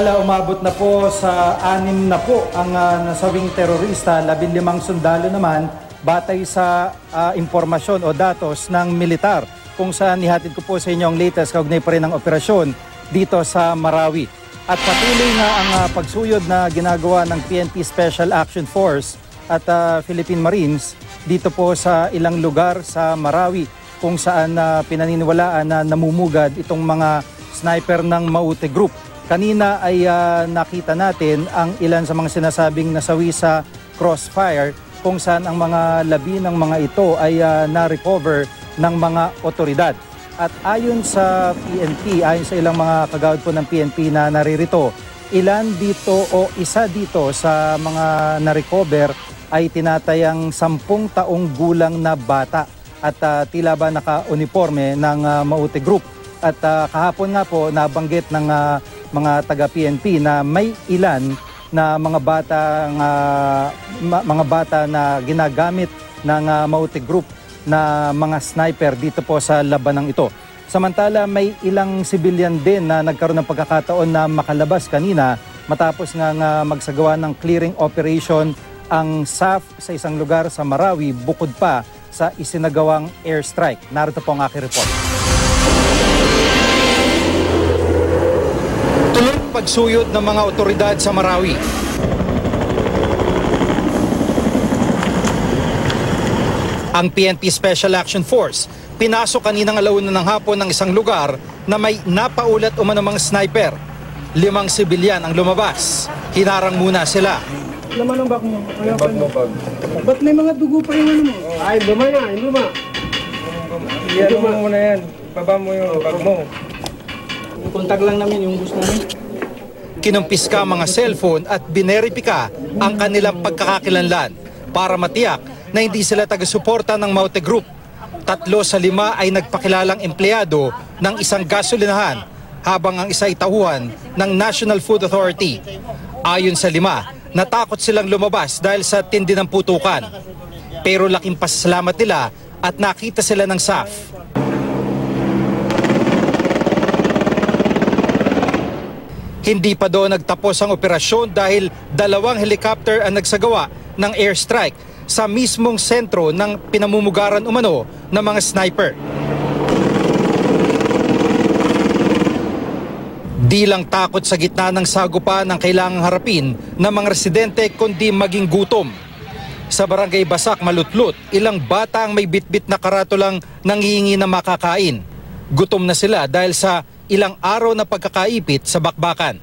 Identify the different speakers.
Speaker 1: Umabot na po sa 6 na po ang nasawing terorista, 15 sundalo naman batay sa impormasyon o datos ng militar, kung saan nihatid ko po sa inyo ang latest kaugnay pa rin ng operasyon dito sa Marawi. At patuloy na ang pagsuyod na ginagawa ng PNP Special Action Force at Philippine Marines dito po sa ilang lugar sa Marawi, kung saan pinaniniwalaan na namumugad itong mga sniper ng Maute Group. Kanina ay nakita natin ang ilan sa mga sinasabing nasawi sa crossfire, kung saan ang mga labi ng mga ito ay na-recover ng mga otoridad. At ayon sa PNP, ayon sa ilang mga kagawad po ng PNP na naririto, ilan dito o isa dito sa mga na-recover ay tinatayang 10 taong gulang na bata at tila ba naka-uniforme ng Maute Group. At kahapon nga po nabanggit ng mga taga-PNP na may ilan na mga bata na ginagamit ng Maute Group na mga sniper dito po sa labanang ito. Samantala, may ilang civilian din na nagkaroon ng pagkakataon na makalabas kanina matapos nga magsagawa ng clearing operation ang SAF sa isang lugar sa Marawi, bukod pa sa isinagawang airstrike. Narito po ang aking report. Pagsuyod ng mga otoridad sa Marawi. Ang PNP Special Action Force pinasok kaninang alauna ng hapon ng isang lugar na may napaulat umano mga sniper. 5 sibilyan ang lumabas. Hinarang muna sila.
Speaker 2: Laman ang bag mo. Ba't may mga dugo pa yung ano mo? Ay, luma yan, luma. Iyan mo muna yan. Baba mo yung bag mo. Kontag lang namin yung gusto namin.
Speaker 1: Kinumpiska mga cellphone at bineripika ang kanilang pagkakakilanlan para matiyak na hindi sila taga-suporta ng Maute Group. 3 sa 5 ay nagpakilalang empleyado ng isang gasolinahan, habang ang isa ay tauhan ng National Food Authority. Ayon sa 5, natakot silang lumabas dahil sa tindi ng putukan. Pero laking pasasalamat nila at nakita sila ng SAF. Hindi pa doon nagtapos ang operasyon dahil 2 helicopter ang nagsagawa ng airstrike sa mismong sentro ng pinamumugaran umano ng mga sniper. Di lang takot sa gitna ng sagupa ng kailangang harapin ng mga residente, kundi maging gutom. Sa barangay Basak, Malutlot, ilang bata ang may bitbit na karatulang nanghihingi na makakain. Gutom na sila dahil sa ilang araw na pagkakaipit sa bakbakan.